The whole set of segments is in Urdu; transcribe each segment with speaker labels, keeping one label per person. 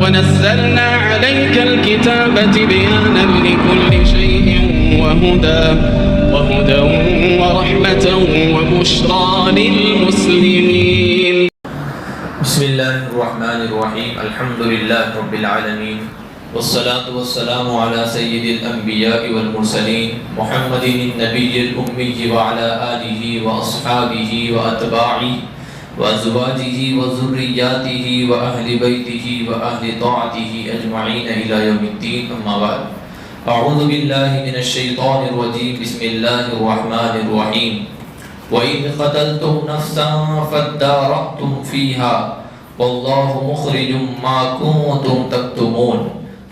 Speaker 1: ونزلنا عليك الكتاب تبيانا لكل شيء وهدى ورحمة وبشرى للمسلمين.
Speaker 2: بسم الله الرحمن الرحيم. الحمد لله رب العالمين والصلاة والسلام على سيد الأنبياء والمرسلين محمد النبي الأمي وعلى آله وأصحابه وأتباعه وأزواجه وذرياته وأهل بيته وأهل طاعته أجمعين إلى يوم الدين. أما بعد، أعوذ بالله من الشيطان الرجيم. بسم الله الرحمن الرحيم. وَإِذْ قَتَلْتُمْ نَفْسًا فَادَّارَأْتُمْ فِيهَا وَاللَّهُ مُخْرِجٌ مَا كُنتُمْ تَكْتُمُونَ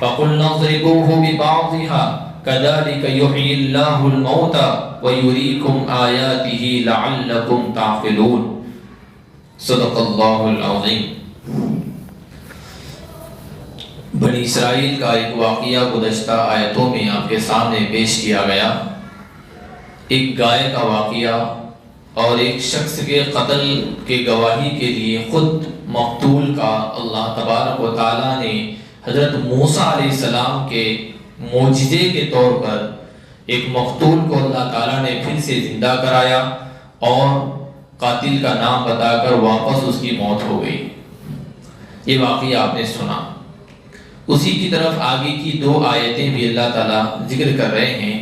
Speaker 2: فَقُلْنَا اضْرِبُوهُ بِبَعْضِهَا كَذَلِكَ يُحْيِي اللَّهُ الْمَوْتَى وَيُرِيكُمْ آيَاتِهِ لَعَلَّكُمْ تَعْقِلُونَ. صدق اللہ العظیم. بنی اسرائیل کا ایک واقعہ گزشتہ آیتوں میں آپ کے سامنے پیش کیا گیا. ایک گائے کا واقعہ اور ایک شخص کے قتل کے گواہی کے لیے خود مقتول کا اللہ تبارک و تعالیٰ نے حضرت موسیٰ علیہ السلام کے معجزے کے طور پر ایک مقتول کو اللہ تعالیٰ نے پھر سے زندہ کرایا اور قاتل کا نام بتا کر واپس اس کی موت ہو گئی. یہ واقعہ آپ نے سنا. اسی کی طرف آگے کی 2 آیتیں بھی اللہ تعالیٰ ذکر کر رہے ہیں.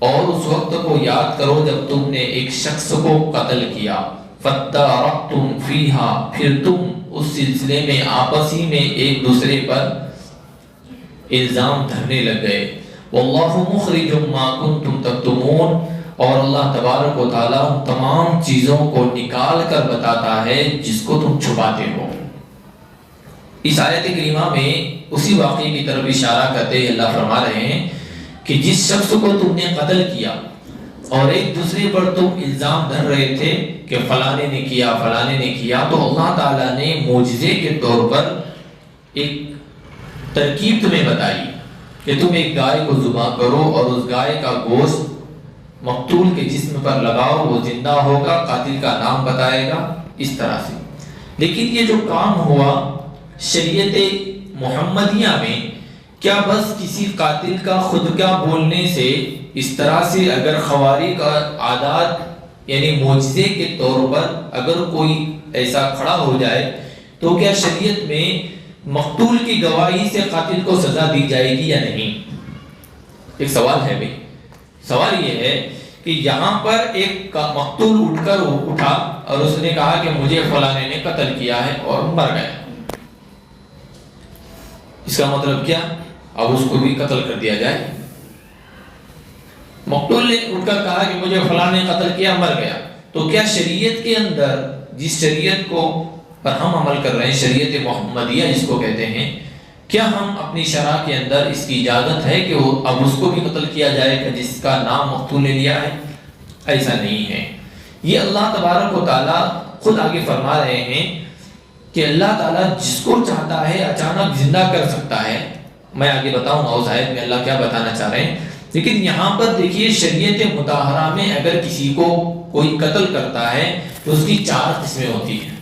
Speaker 2: اور اس وقت کو یاد کرو جب تم نے ایک شخص کو قتل کیا. فَادَّارَأْتُمْ فِيهَا، پھر تم اس سلسلے میں آپسی میں ایک دوسرے پر الزام دھرنے لگ گئے. وَاللَّهُ مُخْرِجٌ مَا كُنتُمْ تَكْتُمُونَ، اور اللہ تبارک و تعالیٰ تمام چیزوں کو نکال کر بتاتا ہے جس کو تم چھپاتے ہو. اس آیت کریمہ میں اسی واقعے کی طرف اشارہ کرتے اللہ فرما رہے ہیں کہ جس شخص کو تم نے قتل کیا اور ایک دوسرے پر تم الزام دھر رہے تھے کہ فلانے نے کیا فلانے نے کیا، تو اللہ تعالیٰ نے معجزے کے طور پر ایک ترکیب تمہیں بتائی کہ تم ایک گائے کو ذبح کرو اور اس گائے کا گوشت مقتول کے جسم پر لگاؤ، وہ زندہ ہوگا، قاتل کا نام بتائے گا، اس طرح سے. لیکن یہ جو کام ہوا شریعت محمدیہ میں، کیا بس کسی قاتل کا خود کا بولنے سے اس طرح سے اگر خواری کا عادات یعنی معجزے کے طور پر اگر کوئی ایسا کھڑا ہو جائے تو کیا شریعت میں مقتول کی گواہی سے قاتل کو سزا دی جائے گی یا نہیں؟ ایک سوال ہے بھائی. سوال یہ ہے کہ یہاں پر ایک مقتول اٹھ کر اٹھا اور اس نے کہا کہ مجھے فلانے نے قتل کیا ہے اور مر گیا. اس کا مطلب کیا؟ اب اس کو بھی قتل کر دیا جائے. مقتول نے اٹھ کر کہا کہ مجھے فلاں نے قتل کیا، مر گیا. تو کیا شریعت کے اندر جس شریعت کو پر ہم عمل کر رہے ہیں، شریعت محمدیہ جس کو کہتے ہیں، کیا ہم اپنی شرع کے اندر اس کی اجازت ہے کہ وہ اب اس کو بھی قتل کیا جائے کہ جس کا نام مقتول نے لیا ہے؟ ایسا نہیں ہے. یہ اللہ تبارک و تعالیٰ خود آگے فرما رہے ہیں کہ اللہ تعالیٰ جس کو چاہتا ہے اچانک زندہ کر سکتا ہے. میں آگے بتاؤں گا اس آیت میں اللہ کیا بتانا چاہ رہے ہیں. لیکن یہاں پر دیکھیے شریعت مطہرہ میں اگر کسی کو کوئی قتل کرتا ہے تو اس کی 4 قسمیں ہوتی ہیں.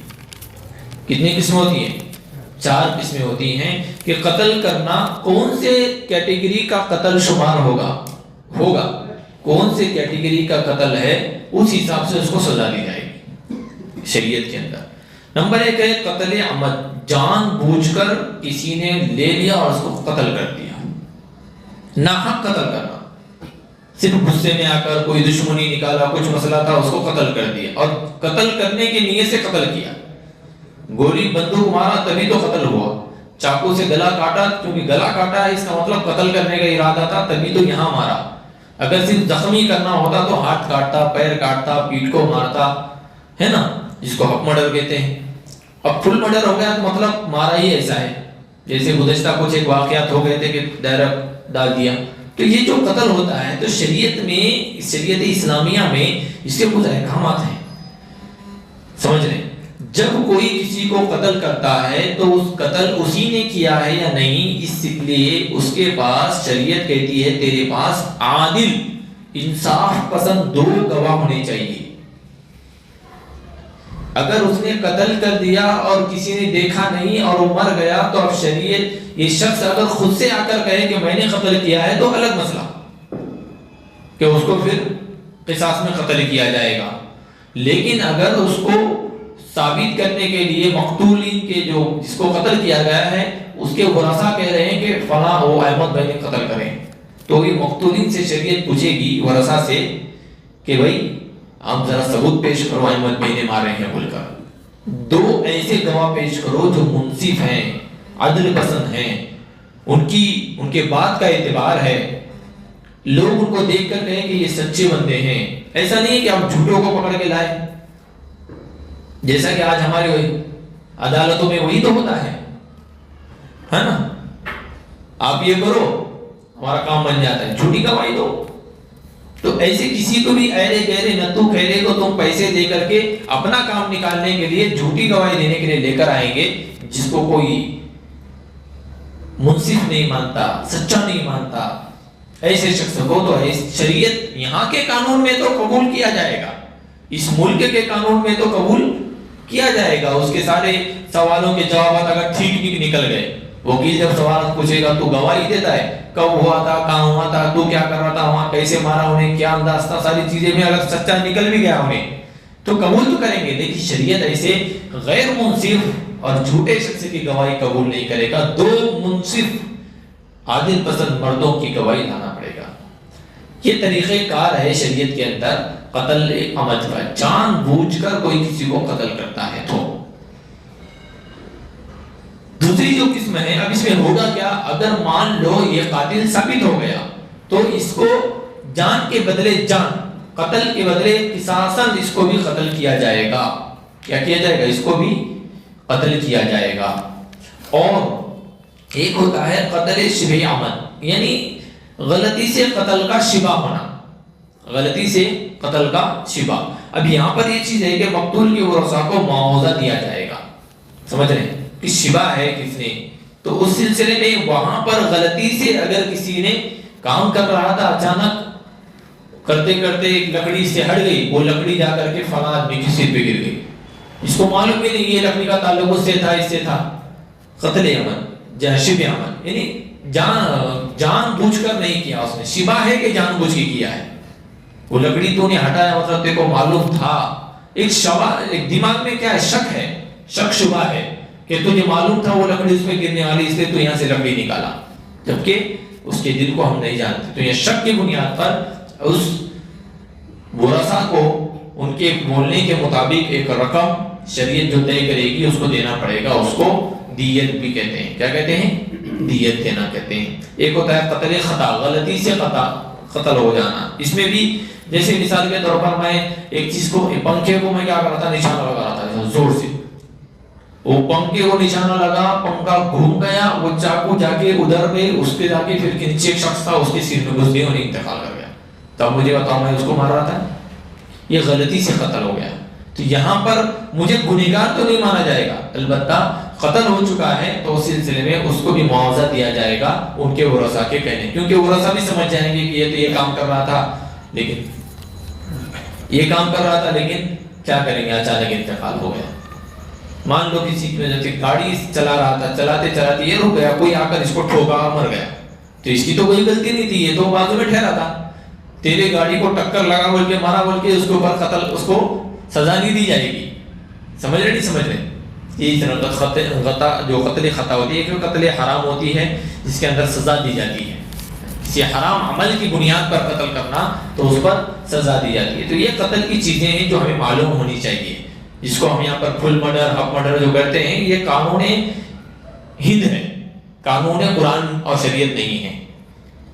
Speaker 2: کتنی قسمیں ہوتی ہیں؟ 4 قسمیں ہوتی ہیں کہ قتل کرنا کون سے کیٹیگری کا قتل شمار ہوگا کون سے کیٹیگری کا قتل ہے، اس حساب سے اس کو سزا دی جائے گی شریعت کے اندر. نمبر 1 ہے قتل عمد، جان بوجھ کر کسی نے لے لیا اور اس کو قتل کر دیا. ناحق قتل کرنا، صرف غصے میں آ کر کوئی دشمنی نکالا، کچھ مسئلہ تھا، اس کو قتل کر دیا اور قتل کرنے کی نیت سے قتل کیا. گولی بندوق مارا تبھی تو قتل ہوا. چاقو سے گلا کاٹا، کیونکہ گلا کاٹا ہے اس کا مطلب قتل کرنے کا ارادہ تھا، تبھی تو یہاں مارا. اگر صرف زخمی کرنا ہوتا تو ہاتھ کاٹتا، پیر کاٹتا، پیٹھ کو مارتا، ہے نا، جس کو ہاف مرڈر کہتے ہیں. اب فل مرڈر ہو گیا تو مطلب مارا ہی ایسا ہے. جیسے گزشتہ کچھ ایک واقعات ہو گئے تھے کہ ڈائریکٹ ڈال دیا. تو یہ جو قتل ہوتا ہے تو شریعت اسلامیہ میں اس کے کچھ احکامات ہیں. سمجھ رہے ہیں؟ جب کوئی کسی کو قتل کرتا ہے تو اس قتل اسی نے کیا ہے یا نہیں، اس لیے اس کے پاس شریعت کہتی ہے تیرے پاس عادل انصاف پسند 2 گواہ ہونے چاہیے. اگر اس نے قتل کر دیا اور کسی نے دیکھا نہیں اور وہ مر گیا تو اب شریعت یہ شخص اگر خود سے آ کر کہے کہ میں نے قتل کیا ہے تو الگ مسئلہ کہ اس کو پھر قصاص میں قتل کیا جائے گا. لیکن اگر اس کو ثابت کرنے کے لیے مقتولین کے جو جس کو قتل کیا گیا ہے اس کے ورثاء کہہ رہے ہیں کہ فلاں وہ احمد بھائی نے قتل کرے, تو یہ مقتولین سے شریعت پوچھے گی ورثاء سے کہ بھائی آپ ذرا ثبوت پیش کرو احمد بھائی نے مارے ہیں بول کر. 2 ایسے گواہ پیش کرو جو منصف ہیں, عدل پسند ہیں, ان کے بات کا اعتبار ہے, لوگ ان کو دیکھ کر کہیں کہ یہ سچے بندے ہیں. ایسا نہیں ہے کہ آپ جھوٹوں کو پکڑ کے لائے, جیسا کہ آج ہمارے عدالتوں میں وہی تو ہوتا ہے نا. آپ یہ کرو ہمارا کام بن جاتا ہے, جھوٹی گواہی دو. تو ایسے کسی کو بھی ایرے گہرے نتو کھیرے کو تم پیسے دے کر کے اپنا کام نکالنے کے لیے جھوٹی گواہی دینے کے لیے لے کر آئیں گے, جس کو کوئی منصف نہیں مانتا, سچا نہیں مانتا, ایسے شخص کو تو شریعت یہاں کے قانون میں تو قبول کیا جائے گا, اس ملک کے قانون میں تو قبول کیا جائے گا. اس کے سارے سوالوں کے جوابات اگر ٹھیک نکل گئے, وکیل جب سوال پوچھے گا تو گواہی دیتا ہے, کب ہوا تھا, کہاں ہوا تھا, تو کیا کر رہا تھا وہاں, کیسے مارا انہیں, کیا انداز تھا, ساری چیزیں میں اگر سچا نکل بھی گیا انہیں تو قبول تو کریں گے. لیکن شریعت ایسے غیر منصف اور جھوٹے شخص کی گواہی قبول نہیں کرے گا. 2 منصف عادل پسند مردوں کی گواہی لانا پڑے گا. یہ طریقہ کار ہے شریعت کے اندر قتل عمد کا. جان بوجھ کر کوئی کسی کو قتل کرتا ہے تو. دوسری جو قسم ہے, اب اس میں ہوگا کیا, اگر مان لو یہ قاتل ثابت ہو گیا تو اس کو جان کے بدلے جان, قتل کے بدلے قصاصاً اس کو بھی قتل کیا جائے گا. کیا کیا جائے گا؟ اس کو بھی قتل کیا جائے گا. اور ایک ہوتا ہے قتل شبہ عمد, یعنی غلطی سے قتل کا شبہ ہونا, غلطی سے قتل کا شبہ. اب یہاں پر یہ چیز ہے کہ مقتول کے ورثاء کو معاوضہ دیا جائے گا. سمجھ رہے ہیں کہ شبہ ہے کس نے, تو اس سلسلے میں وہاں پر غلطی سے اگر کسی نے کام کر رہا تھا, اچانک کرتے کرتے ایک لکڑی سے ہٹ گئی, وہ لکڑی جا کر کے فلاں آدمی کی سر پہ گر گئی, اس کو معلوم بھی نہیں یہ لکڑی کا تعلق اس سے تھا, اس سے تھا. قتل عمد شبہ عمد, یعنی جان بوجھ کر نہیں کیا اس نے, شبہ ہے کہ جان بوجھ کے کیا ہے. وہ لکڑی تو نے ہٹایا مطلب تیرے کو معلوم تھا, ایک دماغ میں کیا ہے, شک ہے, شک شبہ ہے کہ تجھے معلوم تھا وہ لکڑی اس میں گرنے والی, اس لیے تو یہاں سے لکڑی نکالا, جبکہ اس کے دل کو ہم نہیں جانتے. تو یہ شک کی بنیاد پر اس ورثاء کو ان کے بولنے کے مطابق ایک رقم شریعت جو طے کرے گی اس کو دینا پڑے گا. اس کو دیت بھی کہتے ہیں. کیا کہتے ہیں؟ دیت دینا کہتے ہیں. ایک ہوتا ہے قتل خطا, غلطی سے قتل ہو جانا. اس میں بھی جیسے مثال کے طور پر میں ایک چیز کو, پنکھے کو میں کیا کر رہا تھا, نشانہ لگا رہا تھا زور سے, وہ پنکھے کو نشانہ لگا, پنکھا گھوم گیا, وہ چاقو جا کے ادھر میں اس پہ جا کے پھر نیچے ایک شخص تھا اس کے سر میں گھس گیا اور انتقال کر گیا. تب مجھے بتاؤ میں اس کو مار رہا تھا, یہ غلطی سے قتل ہو گیا. تو یہاں پر مجھے گنہگار تو نہیں مانا جائے گا, البتہ قتل ہو چکا ہے تو اس سلسلے میں اس کو بھی معاوضہ دیا جائے گا ان کے ورثاء کے کہنے, کیونکہ ورثاء بھی سمجھ جائیں گے کہ یہ تو یہ کام کر رہا تھا لیکن کیا کریں گے, اچانک انتقال ہو گیا. مان لو کسی کی گاڑی چلا رہا تھا, چلاتے چلاتے یہ رک گیا, کوئی آ کر اس کو ٹھوکا اور مر گیا, تو اس کی تو کوئی غلطی نہیں تھی, یہ تو بازو میں ٹھہرا تھا. تیرے گاڑی کو ٹکر لگا بول کے مارا بول کے اس کے اوپر قتل, اس کو سزا نہیں دی جائے گی. سمجھ رہے نہیں سمجھ رہے؟ یہ جو قتل خطا ہوتی ہے, کہ قتل حرام ہوتی ہے جس کے اندر سزا دی جاتی ہے. کسی حرام عمل کی بنیاد پر قتل کرنا تو اس پر سزا دی جاتی ہے. تو یہ قتل کی چیزیں ہیں جو ہمیں معلوم ہونی چاہیے, جس کو ہم یہاں پر فل مرڈر, ہاف مرڈر جو کرتے ہیں, یہ قانون ہند ہے, قانون قرآن اور شریعت نہیں ہے,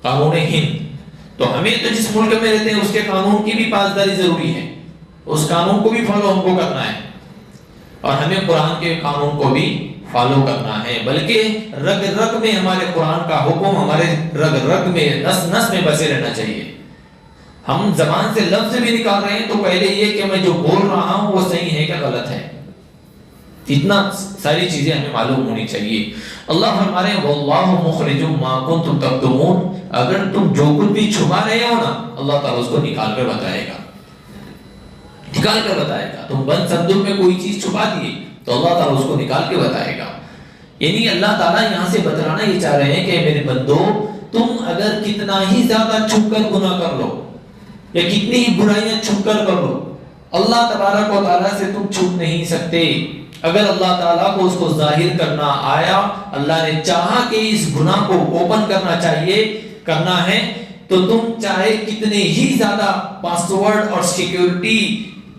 Speaker 2: قانون ہند. تو ہمیں تو جس ملک میں رہتے ہیں اس کے قانون کی بھی پاسداری ضروری ہے, اس قانون کو بھی فالو ہم کو کرنا ہے, اور ہمیں قرآن کے قانون کو بھی فالو کرنا ہے. بلکہ رگ رگ میں ہمارے قرآن کا حکم ہمارے رگ رگ میں, نس نس میں بسے رہنا چاہیے. ہم زبان سے لفظ بھی نکال رہے ہیں تو پہلے یہ کہ میں جو بول رہا ہوں وہ صحیح ہے کہ غلط ہے, اتنا ساری چیزیں ہمیں معلوم ہونی چاہیے. اللہ فرمارے واللہ مخرج ما کنتم تکتمون, اگر تم جو کچھ بھی چھپا رہے ہو نا, اللہ تعالیٰ اس کو نکال کر بتائے گا. نکال کر بتائے گا. تم بند صندوق میں کوئی چیز چھپا دیے تو اللہ تعالیٰ اس کو نکال کے بتائے گا. یعنی اللہ تعالیٰ یہاں سے بتلانا یہ چاہ رہے ہیں کہ میرے بندو تم اگر کتنا ہی زیادہ چھپ کر گناہ کر لو یا کتنی ہی برائیاں چھپ کر لو، اللہ تبارک و تعالیٰ سے تم چھپ نہیں سکتے. اگر اللہ تعالیٰ کو اس کو ظاہر کرنا آیا، اللہ نے چاہا کہ اس گناہ کو اوپن کرنا ہے تو تم چاہے کتنے ہی زیادہ پاسورڈ اور سیکیورٹی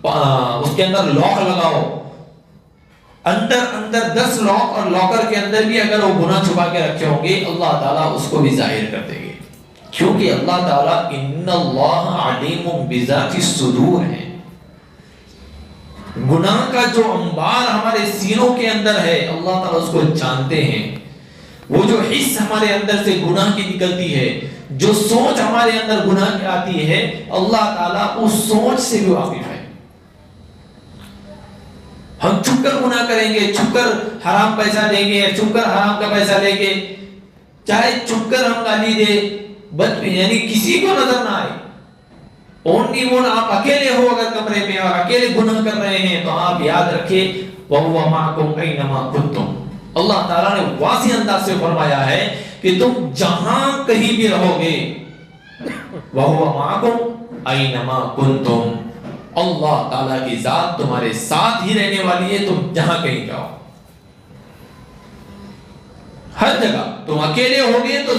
Speaker 2: اس کے اندر لاک لگاؤ، اندر 10 لاک اور لاکر کے اندر بھی اگر وہ گناہ چھپا کے رکھے ہوں گے اللہ تعالیٰ اس کو بھی ظاہر کر دیں گے. کیونکہ اللہ تعالیٰ ان اللہ علیم بذات الصدور ہے. گناہ کا جو انبار ہمارے سینوں کے اندر ہے اللہ تعالیٰ اس کو جانتے ہیں. وہ جو حس ہمارے اندر سے گناہ کی نکلتی ہے، جو سوچ ہمارے اندر گناہ کی آتی ہے، اللہ تعالیٰ اس سوچ سے بھی واقف ہے. ہم چھپ کر گناہ کریں گے، چھپ کر حرام پیسہ دیں گے، چھپ کر حرام کا پیسہ لیں گے، چاہے چھپ کر ہم گالی دے، یعنی کسی کو نظر نہ آئے. اونلی ون آپ اکیلے ہو اگر کمرے میں اور اکیلے گناہ کر رہے ہیں تو آپ یاد رکھیں وَهُوَ مَعَكُمْ أَيْنَمَا كُنْتُمْ. اللہ تعالیٰ نے واضح انداز سے فرمایا ہے کہ تم جہاں کہیں بھی رہو گے وَهُوَ مَعَكُمْ أَيْنَمَا كُنْتُمْ. اللہ تعالیٰ کی ذات تمہارے ساتھ ہی رہنے والی ہے، تم جہاں کہیں جاؤ. ہر جگہ تم اکیلے ہوگے تو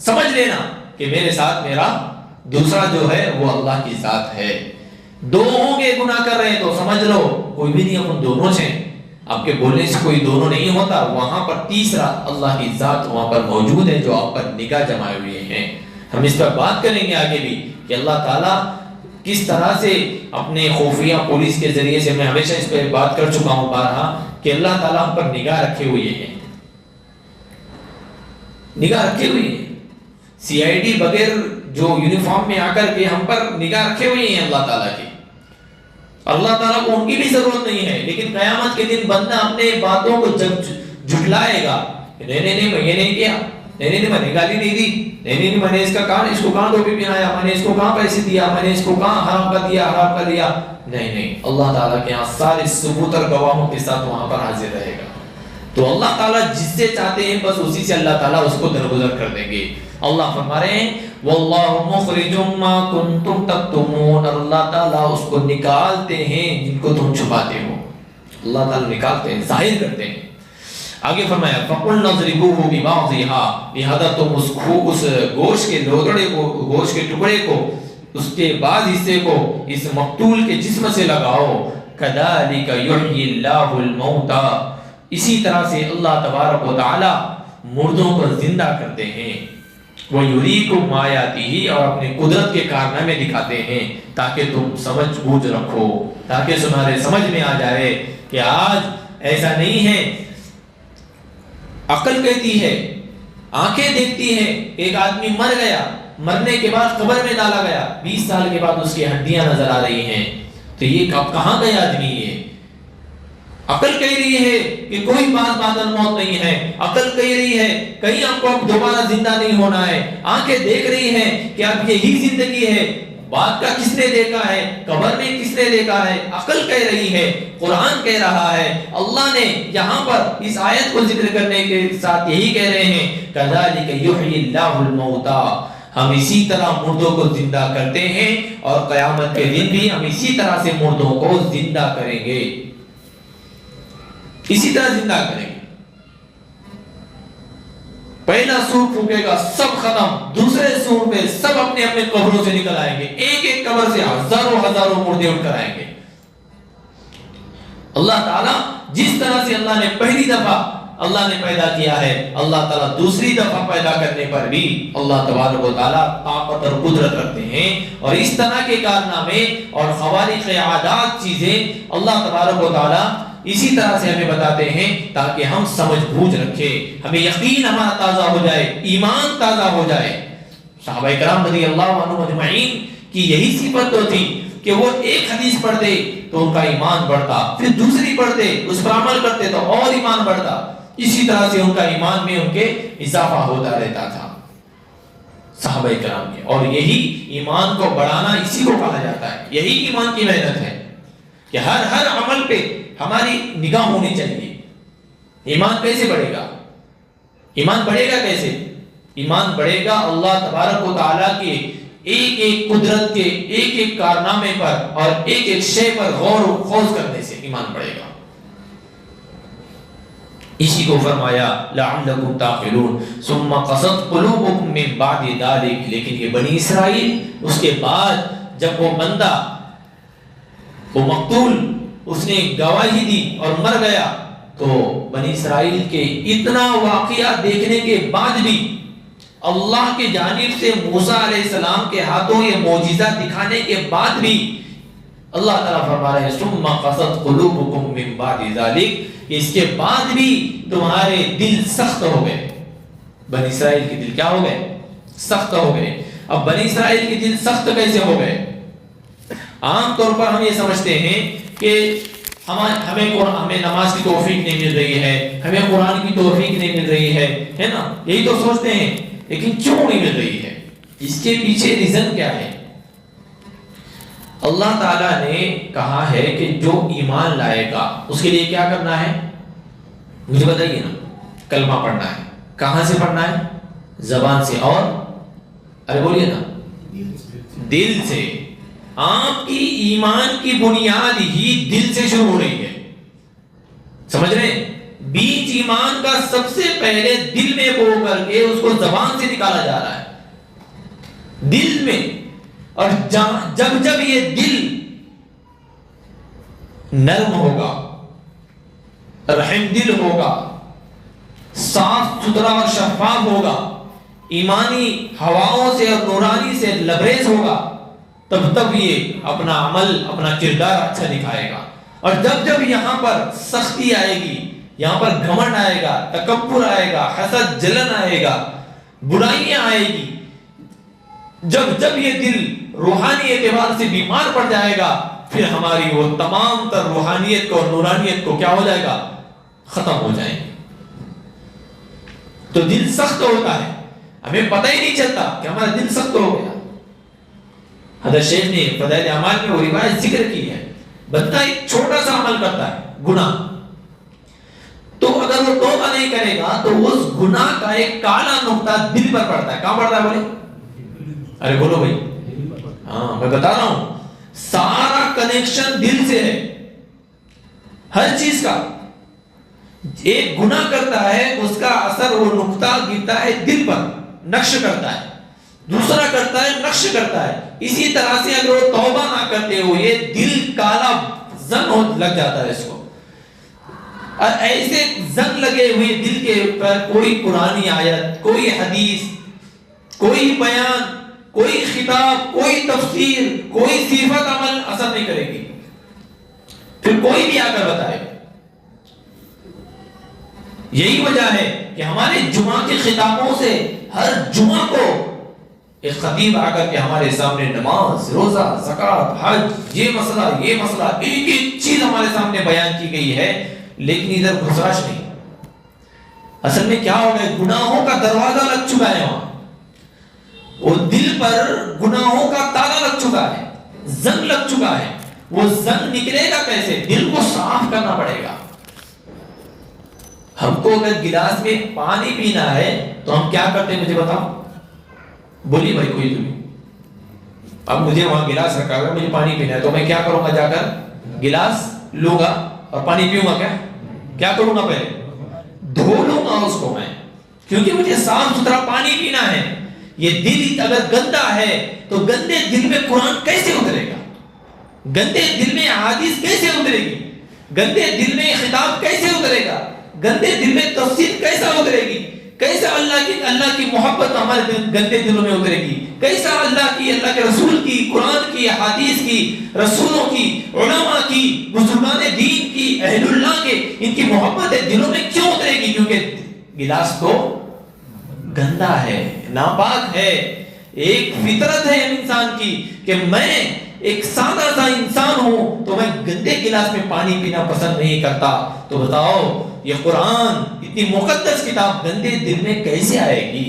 Speaker 2: سمجھ لینا کہ میرے ساتھ میرا دوسرا جو ہے وہ اللہ کی ذات ہے. دو ہوں گے گناہ کر رہے ہیں تو سمجھ لو کوئی بھی نہیں، اپن دونوں سے. آپ کے بولنے سے کوئی دونوں نہیں ہوتا، وہاں پر تیسرا اللہ کی ذات وہاں پر موجود ہے جو آپ پر نگاہ جمائے ہوئے ہیں. ہم اس پر بات کریں گے آگے بھی کہ اللہ تعالیٰ کس طرح سے اپنے خفیہ پولیس کے ذریعے سے، میں ہمیشہ اس پہ بات کر چکا ہوں بارہا کہ اللہ تعالیٰ ہم پر نگاہ رکھے ہوئے ہیں، نگاہ رکھے ہوئے ہیں. سی آئی ڈی بغیر جو یونیفارم میں آ کر کے ہم پر نگاہ رکھے ہوئے ہیں اللہ تعالیٰ کی. اللہ تعالیٰ کو ان کی بھی ضرورت نہیں ہے، لیکن قیامت کے دن بندہ اپنے باتوں کو جب جھٹلائے گا، نہیں میں یہ نہیں کیا، نہیں میں نے گالی نہیں دی، نہیں میں نے اس کو کہاں ٹوپی پہنایا، میں نے اس کو کہاں پیسے دیا، میں نے اس کو کہاں حرام کا دیا، حرام کا دیا. نہیں، اللہ تعالیٰ کے یہاں سارے ثبوت اور گواہوں کے ساتھ وہاں پر حاضر رہے گا. تو اللہ تعالیٰ جس سے چاہتے ہیں بس اسی سے اللہ تعالیٰ اس کو درگزر کر دیں گے. اللہ فرما رہے ہیں واللہ مخرج ما کنتم تکتمون. اللہ تعالیٰ اس کو نکالتے ہیں جن کو تم چھپاتے ہو. اللہ تعالیٰ نکالتے ہیں، ظاہر کرتے ہیں. آگے فرمایا فَقُلْنَا اضْرِبُوهُ بِبَعْضِهَا. لہذا تم اس گوشت کے لوگڑے کو، گوشت کے ٹکڑے کو، اس کے بعض حصے کو اس مقتول کے جسم سے لگاؤ. كَذَلِكَ يُحْيِي اللَّهُ الْمَوْتَى. اسی طرح سے اللہ تبارک و تعالی مردوں کو زندہ کرتے ہیں. وَيُرِيكُمْ آيَاتِهِ. اور اپنے قدرت کے کارنامے دکھاتے ہیں تاکہ تم سمجھ بوجھ رکھو، تاکہ تمہارے سمجھ میں آ جائے کہ آج ایسا نہیں ہے. عقل کہتی ہے، آنکھیں دیکھتی ہیں، ایک آدمی مر گیا، مرنے کے بعد قبر میں ڈالا گیا، 20 سال کے بعد اس کی ہڈیاں نظر آ رہی ہیں، تو یہ کہاں گیا آدمی؟ یہ عقل کہہ رہی ہے کہ کوئی بعد الموت نہیں ہے. عقل کہہ رہی ہے کہیں آپ کو اب دوبارہ زندہ نہیں ہونا ہے. آنکھیں دیکھ رہی ہیں کہ اب یہی زندگی ہے. بعد کا کس نے دیکھا ہے؟ قبر میں کس نے دیکھا ہے؟ عقل کہہ رہی ہے، قرآن کہہ رہا ہے. اللہ نے یہاں پر اس آیت کو ذکر کرنے کے ساتھ یہی کہہ رہے ہیں كَذَلِكَ يُحْيِي اللَّهُ الْمَوْتَى. ہم اسی طرح مردوں کو زندہ کرتے ہیں اور قیامت کے دن بھی ہم اسی طرح سے مردوں کو زندہ کریں گے، اسی طرح زندہ کریں گے. پہلا سور پھونکے گا، سب ختم. دوسرے سور پہ سب اپنے اپنے قبروں سے نکل آئیں گے، ایک ایک قبر سے ہزاروں مردے اٹھ کر آئیں گے. اللہ تعالیٰ جس طرح سے اللہ نے پہلی دفعہ اللہ نے پیدا کیا ہے، اللہ تعالیٰ دوسری دفعہ پیدا کرنے پر بھی اللہ تبارک و تعالیٰ طاقت اور قدرت رکھتے ہیں. اور اس طرح کے کارنامے اور خوارق عادات چیزیں اللہ تبارک و تعالیٰ اسی طرح سے ہمیں بتاتے ہیں تاکہ ہم سمجھ بوجھ رکھیں، ہمیں یقین ہمارا تازہ ہو جائے، ایمان تازہ ہو جائے. صحابہ کرام رضی اللہ عنہم اجمعین کی یہی صفت تو تھی کہ وہ ایک حدیث پڑھتے تو ان کا ایمان بڑھتا، پھر دوسری پڑھتے اس پر عمل کرتے تو اور ایمان بڑھتا. اسی طرح سے ان کا ایمان میں ان کے اضافہ ہوتا رہتا تھا. صحابہ کرام کے. اور یہی ایمان کو بڑھانا اسی کو کہا جاتا ہے. یہی ایمان کی محنت ہے کہ ہر عمل پہ ہماری نگاہ ہونی چاہیے. ایمان کیسے بڑھے گا؟ ایمان بڑھے گا کیسے؟ ایمان بڑھے گا اللہ تبارک و تعالیٰ کے ایک ایک قدرت کے ایک ایک کارنامے پر اور ایک ایک شے پر غور و خوض کرنے سے ایمان بڑھے گا. اسی کو فرمایا لعلکم تعقلون ثم قست قلوبکم من بعد ذلک. لیکن یہ بنی اسرائیل اس کے بعد جب وہ بندہ وہ مقتول اس نے گواہی دی اور مر گیا تو بنی اسرائیل کے اتنا واقعہ دیکھنے کے بعد بھی اللہ کی جانب سے موسیٰ علیہ السلام کے ہاتھوں یہ معجزہ دکھانے کے بعد بھی اللہ تعالیٰ فرما رہے ہیں ثم قست قلوبکم من بعد ذلک. اس کے بعد بھی تمہارے دل سخت ہو گئے. بنی اسرائیل کے دل کیا ہو گئے؟ سخت ہو گئے. اب بنی اسرائیل کے دل سخت کیسے ہو گئے؟ عام طور پر ہم یہ سمجھتے ہیں کہ ہمیں نماز کی توفیق نہیں مل رہی ہے, ہمیں قرآن کی توفیق نہیں مل رہی ہے نا, یہی تو سوچتے ہیں. لیکن کیوں نہیں مل رہی ہے؟ اس کے پیچھے ریزن کیا ہے؟ اللہ تعالیٰ نے کہا ہے کہ جو ایمان لائے گا اس کے لیے کیا کرنا ہے؟ مجھے بتائیے نا. کلمہ پڑھنا ہے. کہاں سے پڑھنا ہے؟ زبان سے. اور ارے بولیے نا, دل سے. آپ کی ایمان کی بنیاد ہی دل سے شروع ہو رہی ہے. سمجھ رہے ہیں؟ بیج ایمان کا سب سے پہلے دل میں بو کر کے اس کو زبان سے نکالا جا رہا ہے. دل میں. اور جب یہ دل نرم ہوگا, رحم دل ہوگا, صاف ستھرا اور شفاف ہوگا, ایمانی ہواؤں سے اور نورانی سے لبریز ہوگا, تب یہ اپنا عمل اپنا کردار اچھا دکھائے گا. اور جب یہاں پر سختی آئے گی, یہاں پر گھمنڈ آئے گا, تکبر آئے گا, حسد جلن آئے گا, برائیاں آئے گی, جب یہ دل روحانی اعتبار سے بیمار پڑ جائے گا, پھر ہماری وہ تمام تر روحانیت کو اور نورانیت کو کیا ہو جائے گا؟ ختم ہو جائیں گے. تو دل سخت ہوتا ہے, ہمیں پتہ ہی نہیں چلتا کہ ہمارا دل سخت ہو گیا. حضرت شیخ نے فضائل اعمال میں وہ روایت ذکر کی ہے. بندہ ایک چھوٹا سا عمل کرتا ہے, گناہ, تو اگر وہ توبہ نہیں کرے گا تو اس گناہ کا ایک کالا نقطہ دل پر پڑتا ہے. کہاں پڑتا ہے بولے؟ ارے بولو بھائی. ہاں میں بتا رہا ہوں, سارا کنیکشن دل سے ہے. ہر چیز کا ایک گناہ کرتا ہے, اس کا اثر وہ نقطہ گرتا ہے دل پر, نقش کرتا ہے. دوسرا کرتا ہے, نقش کرتا ہے. اسی طرح سے اگر وہ توبہ نہ کرتے ہوئے دل کالا زنگ لگ جاتا ہے اس کو. اور ایسے زنگ لگے ہوئے دل کے پر کوئی قرآنی آیت, کوئی حدیث, کوئی بیان, کوئی خطاب, کوئی تفسیر, کوئی صفت عمل اثر نہیں کرے گی. پھر کوئی بھی آ کر بتائے. یہی وجہ ہے کہ ہمارے جمعہ کے خطابوں سے ہر جمعہ کو ایک خطیب آ کر کے ہمارے سامنے نماز, روزہ, زکوٰۃ, حج, یہ مسئلہ ایک ایک چیز ہمارے سامنے بیان کی گئی ہے. لیکن ادھر گھساش نہیں. اصل میں کیا ہو گیا؟ گناہوں کا دروازہ لگ چکا ہے وہاں. وہ دل پر گناہوں کا تالا لگ چکا ہے, زنگ لگ چکا ہے. وہ زنگ نکلے گا کیسے؟ دل کو صاف کرنا پڑے گا. ہم کو اگر گلاس میں پانی پینا ہے تو ہم کیا کرتے ہیں مجھے بتاؤ؟ بولیے بھائی کوئی تمہیں. اب مجھے وہاں گلاس رکھا ہوا ہے, مجھے پانی پینا ہے, تو میں کیا کروں گا؟ جا کر گلاس لوں گا اور پانی پیوں گا. کیا کروں گا؟ پہلے دھو لوں گا اس کو میں, کیونکہ مجھے صاف ستھرا پانی پینا ہے. یہ دل اگر گندا ہے تو گندے دل میں قرآن کیسے اترے گا؟ گندے دل میں حدیث کیسے اترے گی؟ گندے دل میں خطاب کیسے اترے گا؟ گندے دل میں تفسیر کیسا اترے گی؟ کیسا اللہ کی محبت ہمارے گندے دلوں میں اترے گی؟ کیسا اللہ کے رسول کی, قرآن کی, حدیث کی, رسولوں کی, علماء کی, بزرگان دین کی, اہل اللہ کے, ان کی محبت دلوں میں کیوں اترے گی؟ کیونکہ گلاس تو گندا ہے, ناپاک ہے. ایک فطرت ہے انسان کی کہ میں ایک سادہ سا انسان ہوں تو میں گندے گلاس میں پانی پینا پسند نہیں کرتا. تو بتاؤ یہ قرآن اتنی مقدس کتاب گندے دل میں کیسے آئے گی؟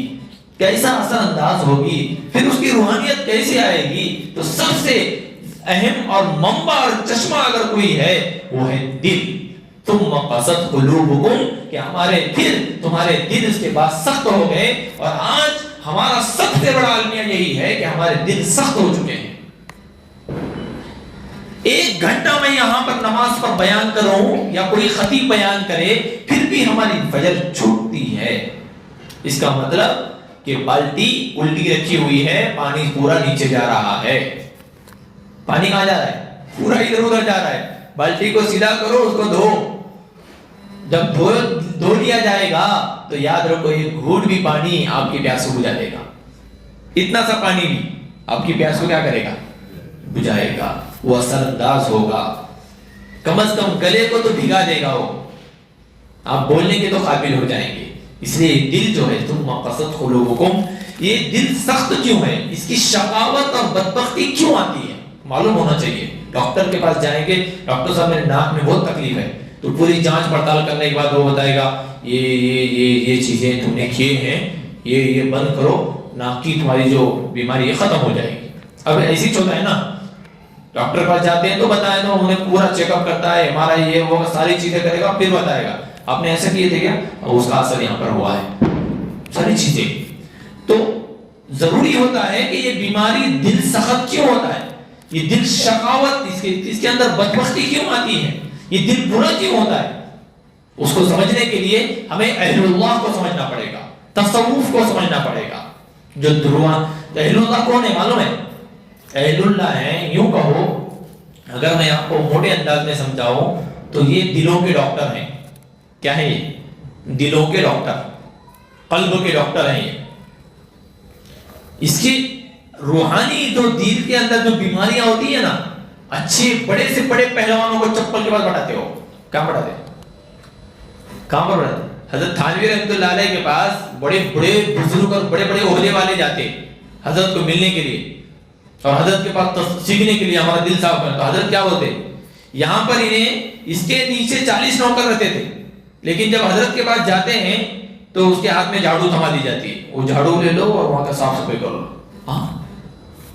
Speaker 2: کیسا اثر انداز ہوگی، پھر اس کی روحانیت کیسے آئے گی؟ تو سب سے اہم اور منبع اور چشمہ اگر کوئی ہے وہ ہے دل۔ ثم قست قلوبکم، کہ ہمارے دل، تمہارے دل اس کے بعد سخت ہو گئے، اور آج ہمارا سب سے بڑا المیہ یہی ہے کہ ہمارے دل سخت ہو چکے ہیں۔ 1 گھنٹہ میں یہاں پر نماز پر بیان کروں یا کوئی خطیب بیان کرے، پھر بھی ہماری فجر چھوٹتی ہے۔ اس کا مطلب کہ بالٹی الٹی رکھی ہوئی ہے، پانی پورا نیچے جا رہا ہے۔ پانی کہاں جا رہا ہے؟ پورا ادھر ادھر جا رہا ہے۔ بالٹی کو سیدھا کرو، اس کو دھو۔ جب دھو لیا جائے گا تو یاد رکھو ایک گھونٹ بھی پانی آپ کی پیاس کو بجھا دے گا۔ اتنا سا پانی بھی آپ کی پیاس کو کیا کرے گا؟ بجھائے گا، وہ اثر انداز ہوگا، کم از کم گلے کو تو بھگا دے گا، وہ آپ بولنے کے تو قابل ہو جائیں گے۔ اس لیے دل جو ہے ثم قست قلوبکم، یہ دل سخت کیوں ہے؟ اس کی شقاوت اور بدبختی کیوں آتی ہے؟ معلوم ہونا چاہیے۔ ڈاکٹر کے پاس جائیں گے، ڈاکٹر صاحب میرے ناک میں بہت تکلیف ہے، تو پوری جانچ پڑتال کرنے کے بعد وہ بتائے گا یہ چیزیں تم نے کیے ہیں، یہ بند کرو، ناک کی تمہاری جو بیماری ہے ختم ہو جائے گی۔ اب ایسی ہوتا ہے نا، ڈاکٹر کے پاس جاتے ہیں تو بتائیں، تو انہیں پورا چیک اپ کرتا ہے، ہمارا یہ وہ ساری چیزیں کرے گا، پھر بتائے گا آپ نے ایسا کیے تھے کیا، اس کا اثر یہاں پر ہوا ہے، ساری چیزیں۔ تو ضروری ہوتا ہے کہ یہ بیماری دل سخت کیوں ہوتا ہے، یہ دل شقاوت، اس کے اندر بدبختی کیوں آتی ہے، یہ دل برا کیوں ہوتا ہے، اس کو سمجھنے کے لیے ہمیں اہل اللہ کو سمجھنا پڑے گا، تصوف کو سمجھنا پڑے گا۔ جو اہل اللہ کون ہے معلوم ہے؟ اہل اللہ ہیں، یوں کہو اگر میں آپ کو موٹے انداز میں سمجھاؤں تو یہ دلوں کے ڈاکٹر ہیں۔ کیا ہے یہ؟ دلوں کے ڈاکٹر، قلب کے ڈاکٹر ہیں یہ۔ اس کی روحانی جو دل کے اندر جو بیماریاں ہوتی ہیں نا، اچھے بڑے سے بڑے پہلوانوں کو چپل کے بعد بڑھاتے ہو، کہاں بڑھاتے؟ کہاں پر بڑھاتے؟ حضرت تھانوی رحمۃ اللہ علیہ کے پاس بڑے بڑے بزرگ اور بڑے بڑے عہدے والے جاتے حضرت کو ملنے کے لیے اور حضرت کے پاس سیکھنے کے لیے، ہمارا دل صاف کرنا۔ تو حضرت کیا بولتے؟ یہاں پر انہیں اس کے نیچے 40 نوکر رہتے تھے، لیکن جب حضرت کے پاس جاتے ہیں تو اس کے ہاتھ میں جھاڑو تھما دی جاتی ہے، وہ جھاڑو لے لو اور وہاں کا صاف صفائی کرو۔ ہاں،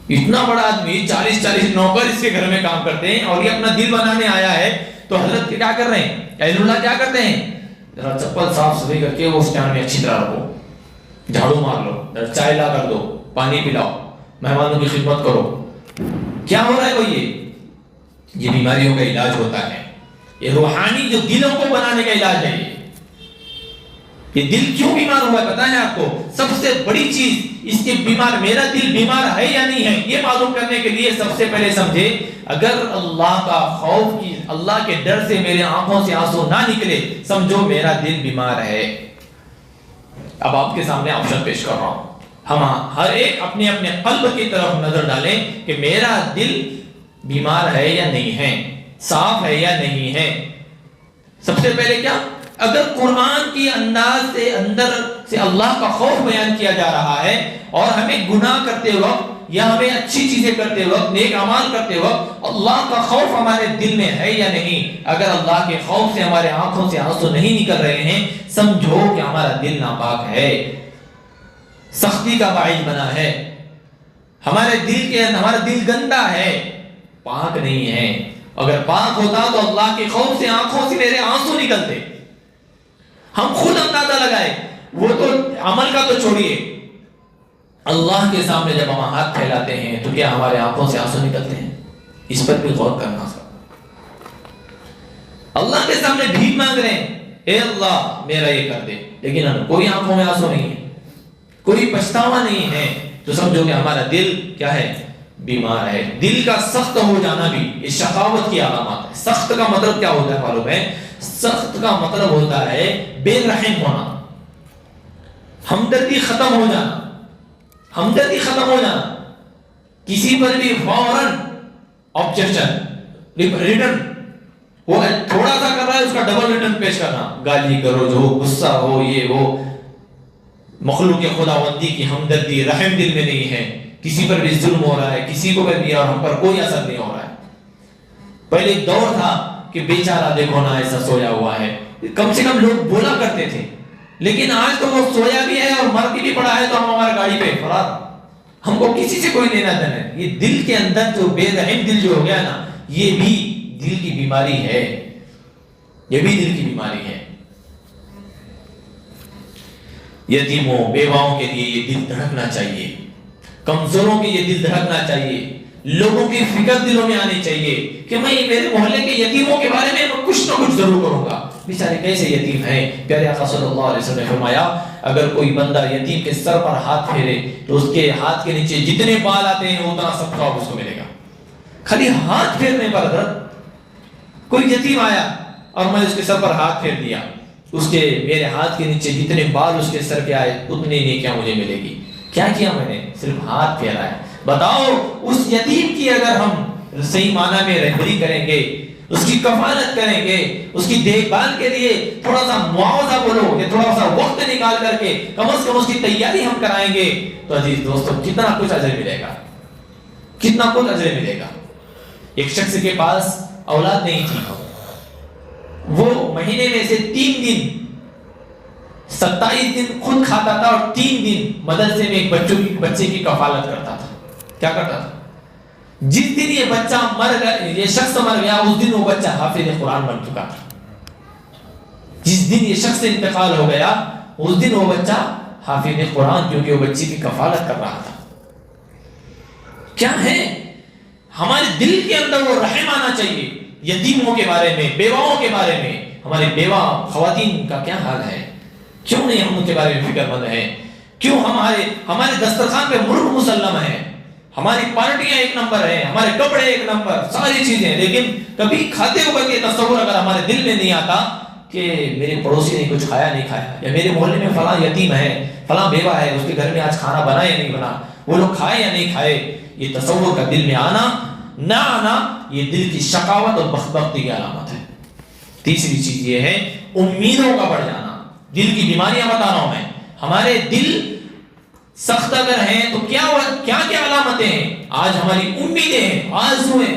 Speaker 2: اتنا بڑا آدمی، 40 نوکر اس کے گھر میں کام کرتے ہیں اور یہ اپنا دل بنانے آیا ہے، تو حضرت کیا کر رہے ہیں؟ اہل اللہ کیا کرتے ہیں؟ ذرا چپل صاف صفائی کر کے وہ اسٹینڈ میں اچھی طرح رکھو، جھاڑو مار لو، ذرا چائے لا کر دو، پانی پلاؤ، مہمانوں کی خدمت کرو۔ کیا ہو رہا ہے وہ؟ یہ بیماریوں کا علاج ہوتا ہے، یہ روحانی جو دلوں کو بنانے کا علاج ہے۔ یہ دل کیوں بیمار ہوا ہے پتہ ہے آپ کو؟ سب سے بڑی چیز اس کے بیمار، میرا دل بیمار ہے یا نہیں ہے، یہ معلوم کرنے کے لیے سب سے پہلے سمجھے، اگر اللہ کا خوف کی، اللہ کے ڈر سے میرے آنکھوں سے آنسو نہ نکلے، سمجھو میرا دل بیمار ہے۔ اب آپ کے سامنے آپشن پیش کر رہا ہوں، ہم ہر ایک اپنے اپنے قلب کی طرف نظر ڈالیں کہ میرا دل بیمار ہے یا نہیں ہے، صاف ہے یا نہیں ہے۔ سب سے پہلے کیا؟ اگر قرآن کی انداز سے اندر سے اللہ کا خوف بیان کیا جا رہا ہے اور ہمیں گناہ کرتے وقت یا ہمیں اچھی چیزیں کرتے وقت، نیک اعمال کرتے وقت اللہ کا خوف ہمارے دل میں ہے یا نہیں، اگر اللہ کے خوف سے ہمارے آنکھوں سے آنسو نہیں نکل رہے ہیں، سمجھو کہ ہمارا دل ناپاک ہے، سختی کا باعث بنا ہے، ہمارا دل گندا ہے، پاک نہیں ہے۔ اگر پاک ہوتا تو اللہ کے خوف سے آنکھوں سے میرے آنسو نکلتے۔ ہم خود اندازہ لگائے، وہ تو عمل کا تو چھوڑیے، اللہ کے سامنے جب ہم ہاتھ پھیلاتے ہیں تو کیا ہمارے آنکھوں سے آنسو نکلتے ہیں؟ اس پر بھی غور کرنا سر۔ اللہ کے سامنے بھیک مانگ رہے ہیں، اے اللہ میرا یہ کر دے، لیکن کوئی آنکھوں میں آنسو نہیں ہے، کوئی پچھتاوا نہیں ہے، تو سمجھو کہ ہمارا دل کیا ہے؟ بیمار ہے۔ دل کا سخت ہو جانا بھی یہ شقاوت کی علامات ہے۔ سخت کا مطلب کیا ہوتا ہے معلوم ہے؟ سخت کا مطلب ہوتا ہے بے رحم ہونا، ہمدردی ختم ہو جانا، ہمدردی ختم ہو جانا، کسی پر بھی فوراً آبجیکشن، ریٹرن، وہ تھوڑا سا کر رہا ہے اس کا ڈبل ریٹرن پیش کرنا، گالی کرو جو غصہ ہو، یہ وہ مخلوق خداوندی کی ہمدردی، رحم دل میں نہیں ہے، کسی پر بھی ظلم ہو رہا ہے، کسی کو بھی اور ہم پر کوئی اثر نہیں ہو رہا ہے۔ پہلے ایک دور تھا کہ بیچارہ دیکھو نا ایسا سویا ہوا ہے، کم سے کم لوگ بولا کرتے تھے، لیکن آج تو وہ سویا بھی ہے اور مر کے بھی بھی پڑا ہے تو ہم ہماری گاڑی پہ فرار، ہم کو کسی سے کوئی لینا دینا ہے۔ یہ دل کے اندر جو بے رحم دل جو ہو گیا نا، یہ بھی دل کی بیماری ہے، یہ بھی دل کی بیماری ہے۔ یتیموں بیواؤں کے لیے یہ دل دھڑکنا چاہیے، کمزوروں کے یہ دل دھڑکنا چاہیے، لوگوں کی فکر دلوں میں آنی چاہیے کہ میں میرے محلے کے یتیموں کے بارے میں کچھ نہ کچھ ضرور کروں گا۔ بیچارے کیسے یتیم ہیں؟ پیارے آقا صلی اللہ علیہ وسلم نے فرمایا اگر کوئی بندہ یتیم کے سر پر ہاتھ پھیرے تو اس کے ہاتھ کے نیچے جتنے بال آتے ہیں اتنا سب ثواب اس کو ملے گا۔ خالی ہاتھ پھیرنے پر حضرت کوئی یتیم آیا اور میں اس کے سر پر ہاتھ پھیر دیا، اس کے میرے ہاتھ کے نیچے جتنے بال اس کے سر کے آئے اتنے نیکیاں مجھے ملے گی۔ کیا کیا میں نے؟ صرف ہاتھ پھیرا ہے۔ بتاؤ اس یتیم کی اگر ہم صحیح معنی میں رہبری کریں گے، اس کی کفالت کریں گے، اس کی دیکھ بھال کے لیے تھوڑا سا معاوضہ بولو کہ تھوڑا سا وقت نکال کر کے کم از کم اس کی تیاری ہم کرائیں گے تو عزیز دوستو کتنا کچھ اجر ملے گا، کتنا کچھ اجر ملے گا۔ ایک شخص کے پاس اولاد نہیں تھی، وہ مہینے میں سے 3 دن 27 دن خود کھاتا تھا اور 3 دن مدرسے میں ایک بچے کی کفالت کرتا تھا۔ کیا کرتا تھا؟ جس دن یہ بچہ مر گیا، یہ شخص مر گیا، اس دن وہ بچہ حافظ قرآن بن چکا تھا۔ جس دن یہ شخص انتقال ہو گیا اس دن وہ بچہ حافظ قرآن، کیونکہ وہ بچے کی کفالت کر رہا تھا۔ کیا ہے؟ ہمارے دل کے اندر وہ رحم آنا چاہیے یتیموں کے بارے میں، بیواؤں کے بارے میں۔ ہمارے بیوہ خواتین کا کیا حال ہے؟ کیوں نہیں ہم ان کے بارے میں فکر مند ہیں؟ کیوں ہمارے دسترخوان پہ مرغ مسلم ہے، ہماری پارٹیاں ایک نمبر ہیں، ہمارے کپڑے ایک نمبر، ساری چیزیں، لیکن کبھی کھاتے ہوئے یہ تصور اگر ہمارے دل میں نہیں آتا کہ میرے پڑوسی نے کچھ کھایا نہیں کھایا، یا میرے محلے میں فلاں یتیم ہے، فلاں بیوہ ہے، اس کے گھر میں آج کھانا بنا یا نہیں بنا، وہ لوگ کھائے یا نہیں کھائے، یہ تصور کا دل میں آنا نہ آنا یہ دل کی شقاوت اور بدبختی کی علامت ہے۔ تیسری چیز یہ ہے امیدوں کا بڑھ جانا۔ دل کی بیماریاں بتا رہا ہوں میں، ہمارے دل سخت اگر ہیں تو کیا علامتیں ہیں؟ آج ہماری امیدیں ہیں، آرزو ہیں،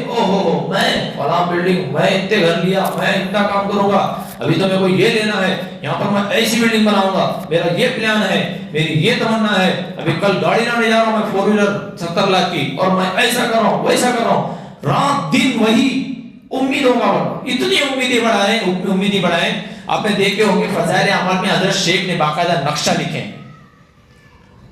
Speaker 2: میں فلاں بلڈنگ، میں اتنے گھر لیا، میں اتنا کام کروں گا، ابھی تو میرے کو یہ لینا ہے، یہاں پر میں ایسی بلڈنگ بناؤں گا، میرا یہ پلان ہے، میری یہ تمنا ہے، ابھی کل گاڑی لانے جا رہا ہوں میں 4 ویلر 70 لاکھ کی، اور میں ایسا کر رہا ہوں ویسا کر رہا ہوں۔ رات دن وہی امیدوں کا بڑھنا، اتنی امیدیں بڑھائیں۔ آپ نے دیکھے ہوں گے فضائل اعمال میں حضرت شیخ نے باقاعدہ نقشہ لکھے،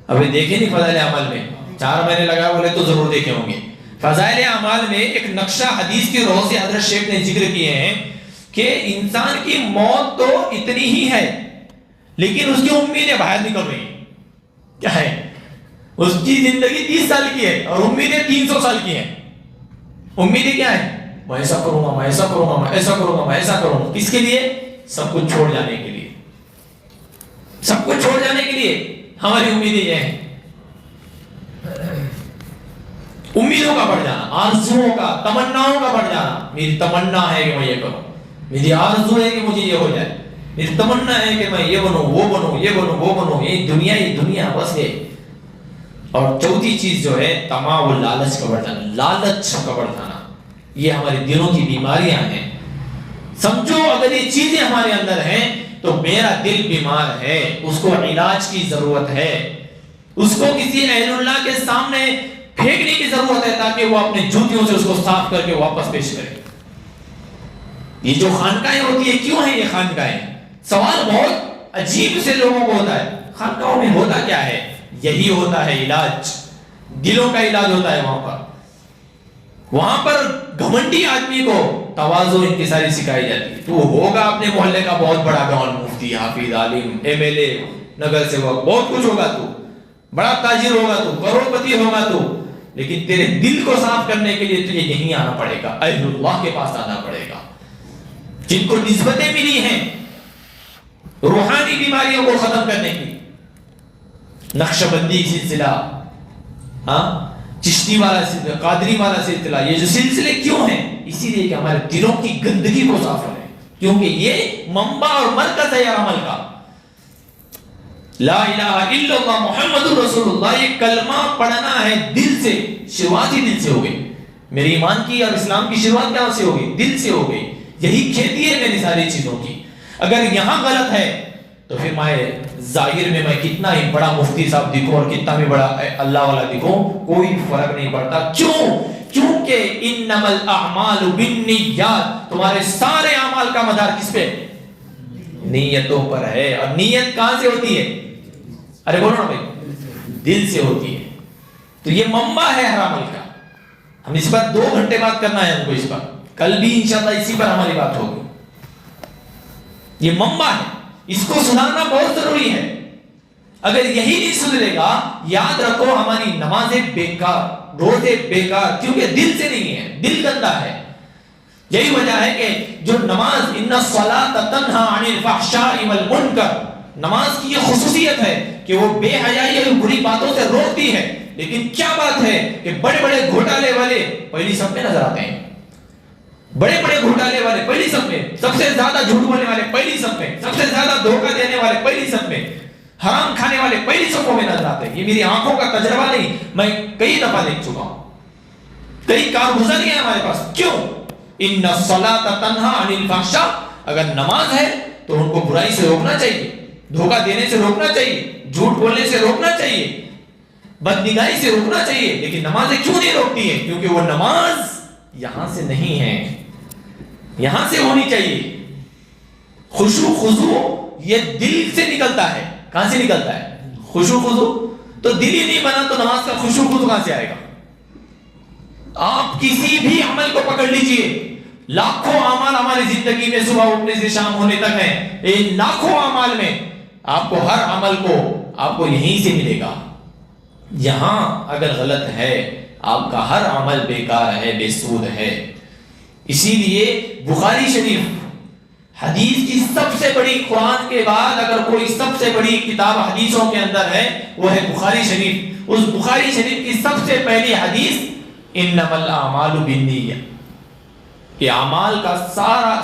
Speaker 2: ابھی دیکھے نہیں فضائل اعمال میں، 4 مہینے لگا بولے تو ضرور دیکھے ہوں گے۔ فضائل اعمال میں ایک نقشہ حدیث کی روح سے حضرت شیخ نے ذکر کیے ہیں کہ انسان کی موت تو اتنی ہی ہے لیکن اس کی امیدیں باہر نکل رہی ہیں۔ کیا ہے؟ اس کی زندگی 30 سال کی ہے اور امیدیں 300 سال کی ہیں۔ امیدیں کیا ہیں؟ میں ایسا کروں گا، میں ایسا کروں گا، میں ایسا کروں گا، میں ایسا کروں گا۔ کس کے لیے؟ سب کچھ چھوڑ جانے کے لیے، سب کچھ چھوڑ جانے کے لیے ہماری امیدیں یہ ہیں۔ امیدوں کا بڑھ جانا، آرزوؤں کا، تمناؤں کا بڑھ جانا۔ میری تمنا ہے کہ میں یہ کروں، میری آرزو ہے کہ مجھے یہ ہو جائے، میری تمنا ہے کہ میں یہ بنوں، وہ بنوں، یہ بنوں، وہ بنوں، یہ دنیا بس ہے۔ اور چوتھی چیز جو ہے تما و لالچ کا بڑھ جانا، لالچ کا بڑھ جانا، یہ ہمارے دلوں کی بیماریاں ہیں۔ سمجھو اگر یہ چیزیں ہمارے اندر ہیں تو میرا دل بیمار ہے، اس کو علاج کی ضرورت ہے، اس کو کسی اہل اللہ کے سامنے پھینکنے کی ضرورت ہے تاکہ وہ اپنے جوتیوں سے اس کو صاف کر کے واپس پیش کرے۔ یہ جو خانقاہیں ہوتی ہے، کیوں ہیں یہ خانقاہیں؟ سوال بہت عجیب سے لوگوں کو ہوتا ہے، خانقاہوں میں ہوتا کیا ہے؟ یہی ہوتا ہے علاج، دلوں کا علاج ہوتا ہے وہاں پر گھمنڈی آدمی کو تواضع انکساری سکھائی جاتی ہے۔ تو ہوگا اپنے محلے کا بہت بڑا ڈان، مفتی، حافظ، عالم، MLA، نگر سیوک، بہت کچھ ہوگا، تو بڑا تاجر ہوگا، تو کروڑ پتی ہوگا، تو لیکن تیرے دل کو صاف کرنے کے لیے تجھے یہیں آنا پڑے گا، اہل اللہ کے پاس آنا پڑے گا، جن کو نسبتیں ملی ہیں روحانی بیماریوں کو ختم کرنے کی۔ نقشبندی سلسلہ، چشتی والا سلسلہ، قادری والا سلسلہ، یہ جو سلسلے کیوں ہیں؟ اسی لیے کہ ہمارے دلوں کی گندگی کو صاف کریں، کیونکہ یہ منبع اور مرکز ہے عمل کا۔ لا الہ الا اللہ محمد رسول اللہ، یہ کلمہ پڑھنا ہے دل سے، شروعات ہی دل سے ہو گئی۔ میرے ایمان کی اور اسلام کی شروعات کہاں سے ہو گئی؟ دل سے ہو گئی۔ یہی کھیتی ہے میری ساری چیزوں کی۔ اگر یہاں غلط ہے
Speaker 3: تو پھر ظاہر میں کتنا ہی بڑا مفتی صاحب دکھوں اور کتنا بھی بڑا اللہ والا دکھوں کوئی فرق نہیں پڑتا. کیونکہ انما الاعمال بالنیات، تمہارے سارے اعمال کا مدار کس پہ؟ نیتوں پر ہے. اور نیت کہاں سے ہوتی ہے؟ ارے بولو نا بھائی، دل سے ہوتی ہے. تو یہ منبع ہے ہر عمل کا. ہم اس پر 2 گھنٹے بات کرنا ہے ہم کو. اس پر کل بھی انشاءاللہ اسی پر ہماری بات ہوگی. یہ منبع ہے، اس کو سدھارنا بہت ضروری ہے. اگر یہی نہیں سدھرے گا، یاد رکھو ہماری نمازیں بیکار، روزے بیکار، کیونکہ دل سے نہیں ہے، دل گندا ہے. یہی وجہ ہے کہ جو نماز ان الصلاۃ تنہا عن الفحشاء والمنکر، نماز کی یہ خصوصیت ہے کہ وہ بے حیائی اور بری باتوں سے روکتی ہے. لیکن کیا بات ہے کہ بڑے بڑے گھوٹالے والے پہلی صف میں نظر آتے ہیں. بڑے بڑے گھوٹالے والے پہلی صف میں، سب سے زیادہ جھوٹ بولنے والے پہلی صف میں، سب سے زیادہ دھوکہ دینے والے پہلی صف میں، حرام کھانے والے پہلی صفوں میں نظر آتے ہیں. یہ میری آنکھوں کا تجربہ نہیں، میں کئی دفعہ دیکھ چکا ہوں. کئی کارگزاری ہیں ہمارے پاس. کیوں؟ ان الصلاۃ تنہا عن الفحشاء. اگر نماز ہے تو ان کو برائی سے روکنا چاہیے، دھوکہ دینے سے روکنا چاہیے، جھوٹ بولنے سے روکنا چاہیے، بدنگاہی سے روکنا چاہیے. لیکن نمازیں کیوں نہیں روکتی ہیں؟ کیونکہ وہ نماز یہاں سے نہیں ہے، یہاں سے ہونی چاہیے. خشوع خضوع یہ دل سے نکلتا ہے. کہاں سے نکلتا ہے؟ خشوع خضوع. تو دل ہی نہیں بنا تو نماز کا خشوع خضوع کہاں سے آئے گا؟ آپ کسی بھی عمل کو پکڑ لیجئے، لاکھوں اعمال ہماری زندگی میں صبح اٹھنے سے شام ہونے تک ہیں. ان لاکھوں اعمال میں آپ کو ہر عمل کو آپ کو یہیں سے ملے گا. یہاں اگر غلط ہے آپ کا ہر عمل بیکار ہے، بے سود ہے. اسی لیے بخاری شریف حدیث کی سب سے بڑی، قرآن کے بعد اگر کوئی سب سے بڑی کتاب حدیثوں کے اندر ہے وہ ہے بخاری شریف. اس بخاری شریف کی سب سے پہلی حدیث انما الاعمال بالنیات. کہ اعمال کا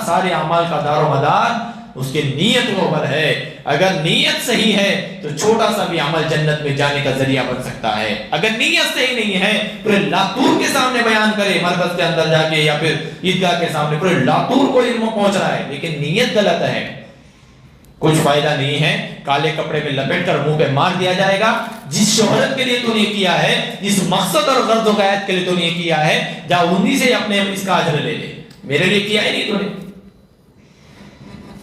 Speaker 3: سارے اعمال کا دار و مدار اس کے نیت کے اوپر ہے. اگر نیت صحیح ہے تو چھوٹا سا بھی عمل جنت میں جانے کا ذریعہ بن سکتا ہے. اگر نیت صحیح نہیں ہے پورے لاتور کے سامنے بیان کرے، مرکز کے اندر جا کے یا پھر عیدگاہ کے سامنے، پورے لاتور کو علم پہنچ رہا ہے لیکن نیت غلط ہے، کچھ فائدہ نہیں ہے. کالے کپڑے میں لپیٹ کر منہ پہ مار دیا جائے گا. جس شہرت کے لیے تو نے کیا ہے، جس مقصد اور غرض و غایت کے لیے تو نے کیا ہے، جا انہی سے اپنے اس کا اجر لے لے. میرے لیے کیا ہی نہیں تو نے.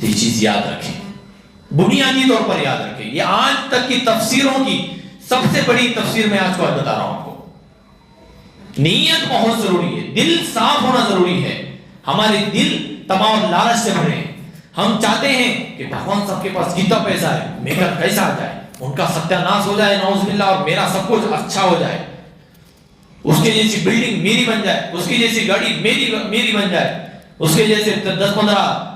Speaker 3: یہ چیز یاد رکھیں، بنیادی طور پر یاد رکھیں. یہ آج تک کی تفسیروں کی سب سے بڑی تفسیر میں آج کو بتا رہا ہوں آپ کو. نیت بہت ضروری ہے، دل صاف ہونا ضروری ہے. ہمارے دل تمام اور لالچ سے بھرے ہیں. ہم چاہتے ہیں کہ بھگوان صاحب کے پاس کتنا پیسہ ہے، میرا کیسا آ جائے، ان کا ستیہ ناش ہو جائے نعوذ باللہ، اور میرا سب کچھ اچھا ہو جائے. اس کے جیسی بلڈنگ میری بن جائے، اس کی جیسی گاڑی میری بن جائے، اس کے جیسے 10-15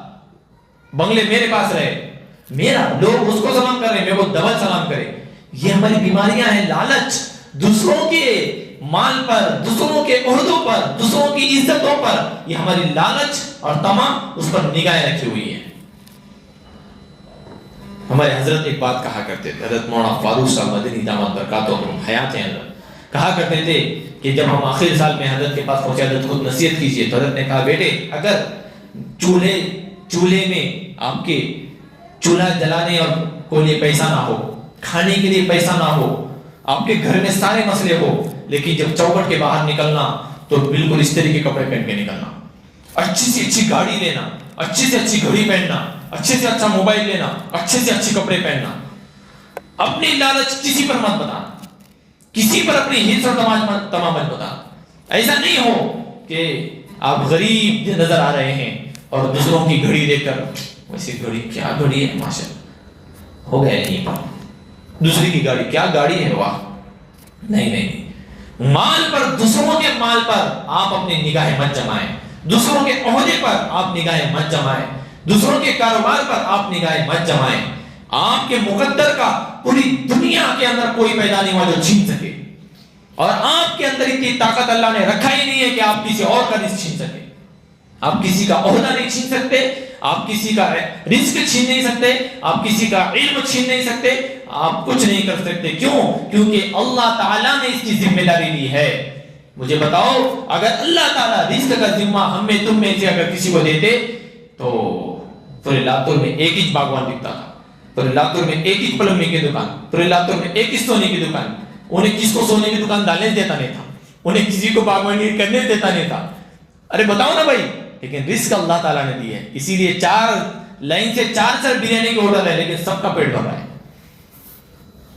Speaker 3: بنگلے میرے پاس رہے. میرا لوگ اس کو سلام کر رہے ہیں، میرے کو ڈبل سلام کرے. یہ ہماری بیماریاں ہیں. لالچ، دوسروں کے مال پر، دوسروں کے عہدوں پر، دوسروں کی عزتوں پر، یہ ہماری لالچ اور طمع، اس پر نگاہیں رکھی ہوئی ہیں. ہمارے حضرت ایک بات کہا کرتے تھے، حضرت مولانا فاروق صاحب مدنی دامت برکاتہم حیات ہیں حضرت، کہا کرتے تھے کہ جب ہم آخر سال میں حضرت کے پاس پہنچے، حضرت خود نصیحت کیجئے، تو حضرت نے کہا بیٹے اگر چولہے میں آپ کے چولہا جلانے اور کو لیے پیسہ نہ ہو، کھانے کے لیے پیسہ نہ ہو، آپ کے گھر میں سارے مسئلے ہو، لیکن جب چوکھٹ کے باہر نکلنا تو بالکل اس طرح کے کپڑے پہن کے نکلنا، اچھی سے اچھی گاڑی لینا، اچھی سے اچھی گھڑی پہننا، اچھے سے اچھا موبائل لینا، اچھے سے اچھے کپڑے پہننا. اپنی لالچ کسی پر مت بتانا، کسی پر اپنی ہرس اور تمام مت بتانا. ایسا نہیں ہو کہ آپ غریب نظر آ رہے ہیں اور دوسروں کی گھڑی دیکھ کر، ویسی گھڑی کیا گھڑی ہے ماشاءاللہ، ہو گیا نہیں پر دوسری کی گاڑی کیا گاڑی ہے، واہ. نہیں، مال پر، دوسروں کے مال پر آپ اپنی نگاہیں مت جمائیں، دوسروں کے عہدے پر آپ نگاہیں مت جمائیں، دوسروں کے کاروبار پر آپ نگاہیں مت جمائیں. آپ کے مقدر کا پوری دنیا کے اندر کوئی پیدا نہیں ہوا جو چھین سکے، اور آپ کے اندر اتنی طاقت اللہ نے رکھا ہی نہیں ہے کہ آپ کسی اور کا رزق چھین سکے. آپ کسی کا عہدہ نہیں چھین سکتے، آپ کسی کا رزق چھین نہیں سکتے، آپ کسی کا علم چھین نہیں سکتے، آپ کچھ نہیں کر سکتے. کیوں؟ کیونکہ اللہ تعالیٰ نے اس کی ذمہ داری لی ہے. مجھے بتاؤ، اگر اللہ تعالیٰ رزق کا ذمہ ہم میں تم میں سے اگر کسی کو دیتے تو پورے لاتور میں ایک ہی باغوان دکھتا تھا. پورے لاتور میں ایک ہی پلمبنگ کی دکان, پورے لاتور میں ایک ہی سونے کی دکان. انہیں کس کو سونے کی دکان ڈالنے دیتا نہیں تھا, انہیں کسی کو باغبانی کرنے دیتا نہیں تھا. ارے بتاؤ نا بھائی, لیکن رزق اللہ تعالیٰ نے دی ہے. اسی لیے 4 لائن سے 4 سر بریانی کے ہوٹل ہے, لیکن سب کا پیٹ بھر رہا ہے.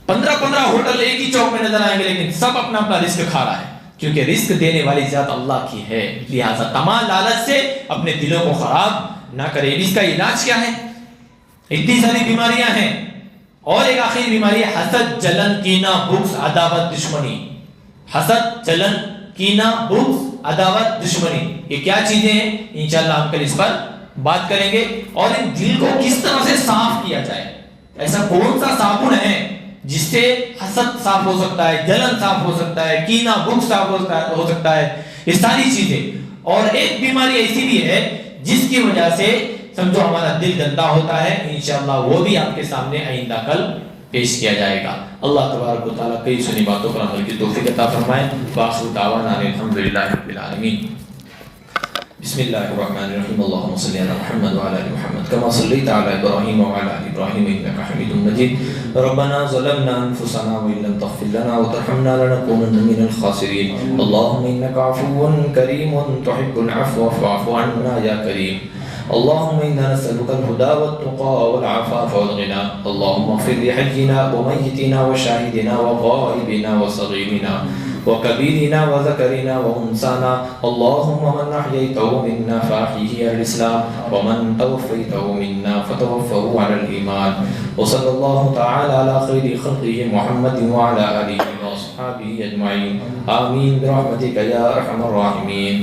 Speaker 3: 15 ہوٹل ایک ہی چوک میں نظر آئیں گے, لیکن سب اپنا اپنا رزق کھا رہا ہے, کیونکہ رزق دینے والی ذات اللہ کی ہے. لہٰذا تمام لالچ سے اپنے دلوں کو خراب نہ کرے. اس کا علاج کیا ہے؟ اتنی ساری بیماریاں ہیں, اور ایک آخری بیماری ہے حسد, جلن, کینہ, بغض, عداوت, دشمنی. حسد, جلن, کینہ, بغض, عداوت, دشمنی, یہ کیا چیزیں ہیں؟ انشاءاللہ ہم کل اس پر بات کریں گے. اور ان دل کو کس طرح سے صاف کیا جائے. ایسا کون سا صابن ہے جس سے حسد صاف ہو سکتا ہے, جلن صاف ہو سکتا ہے, کینہ, بغض صاف ہو سکتا ہے, یہ ساری چیزیں. اور ایک بیماری ایسی بھی ہے جس کی وجہ سے سمجھو ہمارا دل گندا ہوتا ہے. انشاءاللہ وہ بھی آپ کے سامنے آئندہ کل پیش کیا جائے گا. اللہ تبارک و تعالیٰ کئی سنی باتوں پر عمل کی توفیق عطا فرمائے. وآخر دعوانا الحمدللہ رب العالمین. بسم اللہ الرحمن الرحیم. اللہم صلی علی محمد وعلی آل محمد کما صلیت علی ابراہیم وعلی آل ابراہیم انک حمید مجید. ربنا ظلمنا انفسنا وان لم تغفر لنا وترحمنا لنکونن من الخاسرین. اللہم انک عفو کریم تحب العفو فاعف عنا یا کریم. اللهم إنا نسألك الهدى والتقى والعفاف والغنى. اللهم اغفر لحينا وميتنا وشاهدنا وغائبنا وصغيرنا وكبيرنا وذكرنا وأنثانا. اللهم من أحييته منا فأحيه على الإسلام ومن توفيته منا فتوفه على الإيمان. وصلى الله تعالى على خير خلقه محمد وعلى آله وأصحابه أجمعين. آمين برحمتك يا أرحم الراحمين.